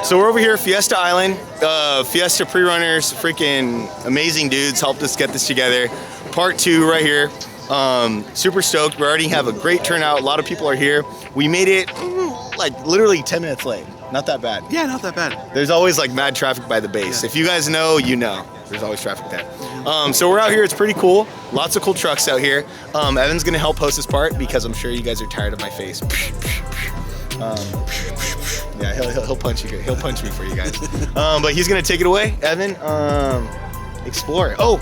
So we're over here at Fiesta Island. Fiesta Prerunners, freaking amazing dudes, helped us get this together. Part 2 right here. Super stoked. We already have a great turnout. A lot of people are here. We made it like literally 10 minutes late. Not that bad. Yeah, not that bad. There's always like mad traffic by the base. Yeah. If you guys know, you know. There's always traffic there. So we're out here. It's pretty cool. Lots of cool trucks out here. Evan's gonna help host this part because I'm sure you guys are tired of my face. Yeah, he'll punch you. He'll punch me for you guys. But he's gonna take it away. Evan, explore. Oh,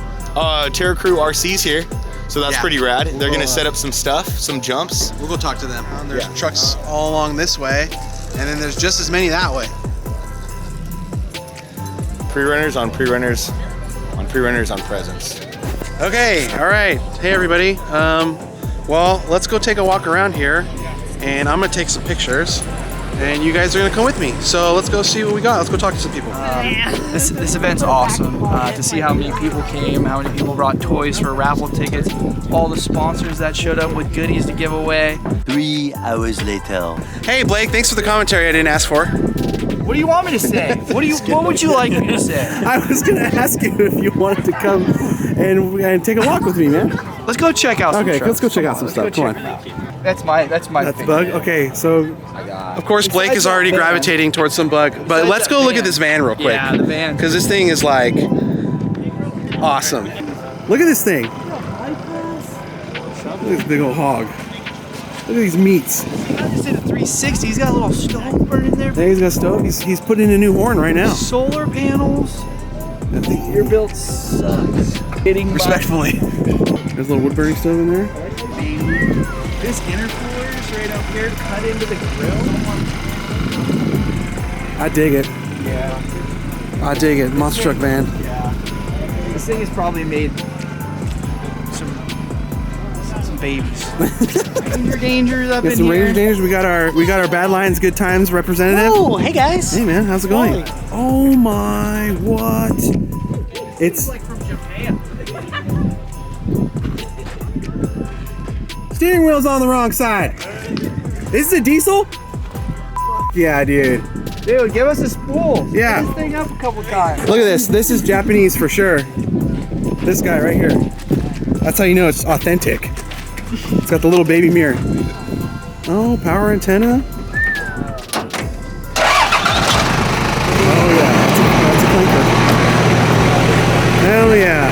Terra Crew RC's here, so that's pretty rad. They're gonna set up some stuff, some jumps. We'll go talk to them. There's trucks all along this way, and then there's just as many that way. Prerunners on Prerunners on Prerunners on Presents. Okay, all right. Hey everybody. Well, let's go take a walk around here, and I'm gonna take some pictures. And you guys are gonna come with me. So let's go see what we got. Let's go talk to some people. This event's awesome. To see how many people came, how many people brought toys for raffle tickets, all the sponsors that showed up with goodies to give away. 3 hours later. Hey Blake, thanks for the commentary I didn't ask for. What do you want me to say? What would you like me to say? I was gonna ask you if you wanted to come and take a walk with me, man. Let's go check out some trucks. trucks. Let's go check out some stuff. Come on. That's my thing. Bug? Okay, so of course Blake is already gravitating towards some bug, but let's go look at this van real quick. Yeah, the van. Because this thing is like awesome. Look at this thing. Look at this big old hog. Look at these meats. I just did a 360. He's got a little stove burning there. Yeah, he's got a stove. He's putting in a new horn right now. Solar panels. I think your build sucks. Hitting respectfully. There's a little wood burning stove in there. This intercooler is right up here, cut into the grill. I dig it. Yeah. I dig it. Monster truck van. Yeah. This thing has probably made some babies. Ranger Dangers up in some here. Ranger Dangers. We got our Bad Lions Good Times representative. Oh, hey guys. Hey man, how's it going? Oh my, what? It's like from Japan. Steering wheel's on the wrong side. This is a diesel? Yeah, dude. Dude, give us a spool. Yeah. Set this thing up a couple times. Look at this. This is Japanese for sure. This guy right here. That's how you know it's authentic. It's got the little baby mirror. Oh, power antenna. Oh yeah, that's a clinker. Hell yeah.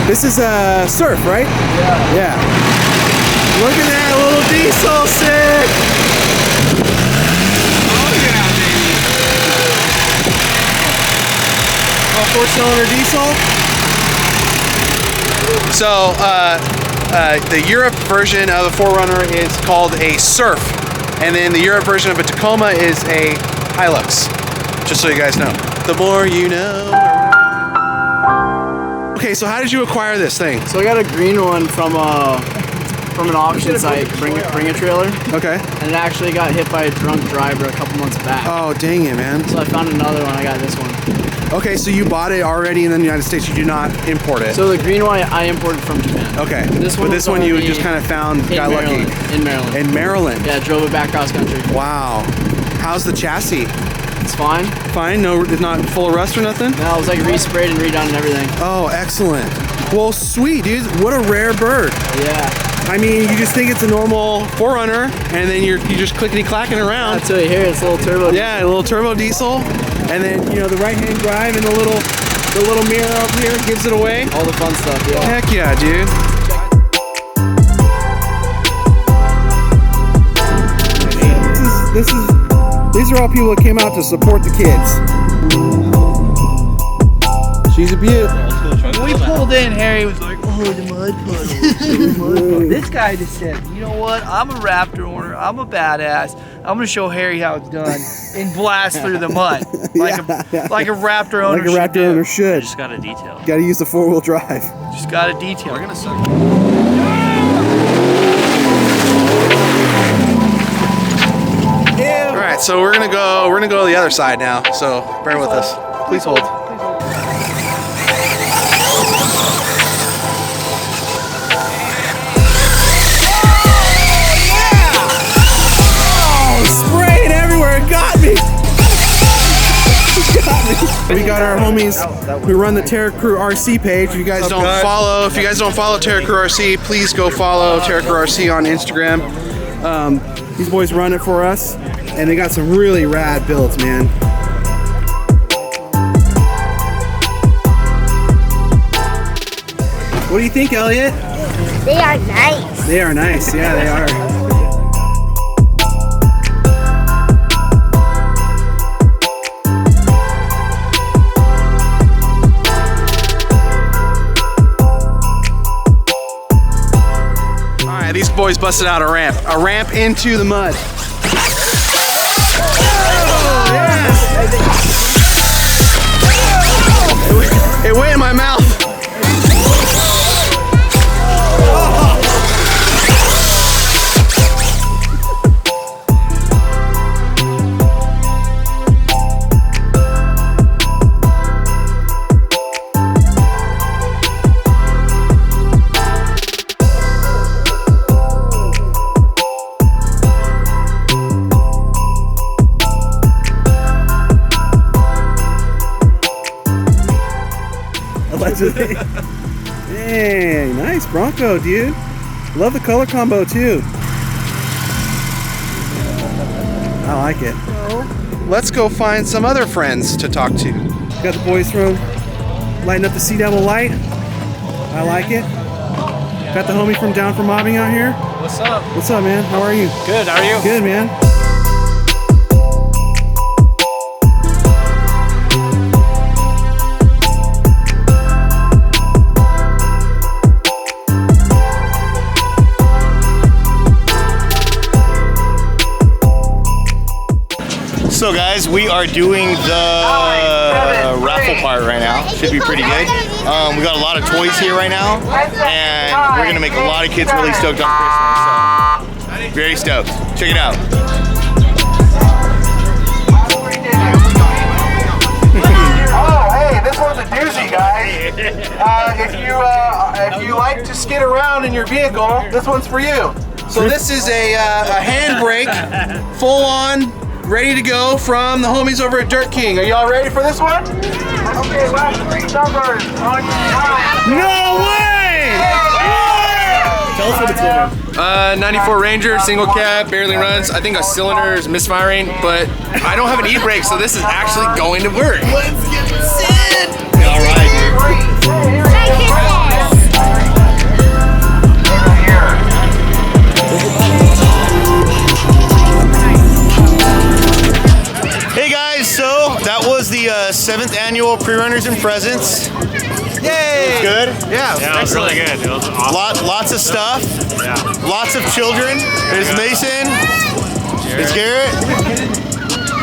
This is a surf, right? Yeah. Yeah. Look at that little diesel, sick! Oh yeah, baby! 4-cylinder diesel. So the Europe version of a 4Runner is called a Surf, and then the Europe version of a Tacoma is a Hilux. Just so you guys know. The more you know. Okay, so how did you acquire this thing? So I got a green one from an auction site, bring a trailer. Okay. And it actually got hit by a drunk driver a couple months back. Oh, dang it, man. So I found another one, I got this one. Okay, so you bought it already in the United States, you do not import it? So the green one I imported from Japan. Okay, this one you just kind of found, got lucky. In Maryland. In Maryland? Yeah, drove it back cross country. Wow. How's the chassis? It's fine. Fine? No, it's not full of rust or nothing? No, it was like resprayed and redone and everything. Oh, excellent. Well, sweet, dude. What a rare bird. Yeah. I mean, you just think it's a normal 4Runner, and then you just clickety-clacking around. Until you hear it's a little turbo diesel. Yeah, a little turbo diesel. And then, you know, the right-hand drive and the little mirror up here gives it away. All the fun stuff, yeah. Heck yeah, dude. These are all people that came out to support the kids. She's a beaut. When we pulled in, Harry was like, oh, the mud puddle. This guy just said, you know what? I'm a Raptor owner. I'm a badass. I'm going to show Harry how it's done and blast through the mud. Like a Raptor owner should. Like a Raptor owner should. Just got a detail. Got to use the 4-wheel drive. Just got a detail. We're going to suck. All right, so we're gonna go to the other side now. So bear with us. Please hold. Spraying everywhere, it got me! We got our homies who run the Terra Crew RC page. If you guys don't follow Terra Crew RC, please go follow Terra Crew RC on Instagram. These boys run it for us, and they got some really rad builds, man. What do you think, Elliot? They are nice. They are nice. Yeah, they are. These boys busted out a ramp into the mud. It went in my mouth. Hey, nice Bronco, dude. Love the color combo too. I like it. Let's go find some other friends to talk to. Got the boys from lighting up the Sea Devil light. I like it. Got the homie from Down for Mobbing out here. What's up? What's up, man? How are you? Good, how are you? Good, man. So guys, we are doing the raffle part right now. Should be pretty good. We got a lot of toys here right now, and we're gonna make a lot of kids really stoked on Christmas. So very stoked. Check it out. Oh, hey, this one's a doozy, guys. If you like to skid around in your vehicle, this one's for you. So this is a handbrake, full on, ready to go from the homies over at Dirt King. Are y'all ready for this one? Okay, last 3 numbers on your time. No way! Tell us what it's in. 94 Ranger, single cab, barely runs. I think a cylinder is misfiring, but I don't have an e-brake, so this is actually going to work. Let's get set! All right. Hey guys, so that was the 7th annual Prerunners and Presents. Yay! Good? Yeah, Yeah, it was really good. It was awesome. Lots of stuff. Yeah. Lots of children. There's Mason. There's Garrett.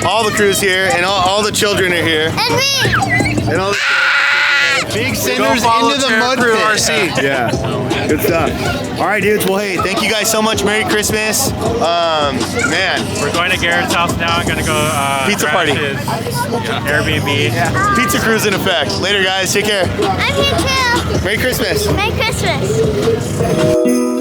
All the crew's here, and all the children are here. And me. And all the big senders follow into the Terra mud Crew pit. RC. Yeah, good stuff. All right, dudes. Well, hey, thank you guys so much. Merry Christmas. Man, We're going to Garrett's house now. I'm gonna go Pizza crash party. his Airbnb. pizza crew's in effect. Later, guys. Take care. I'm here too. Merry Christmas. Merry Christmas.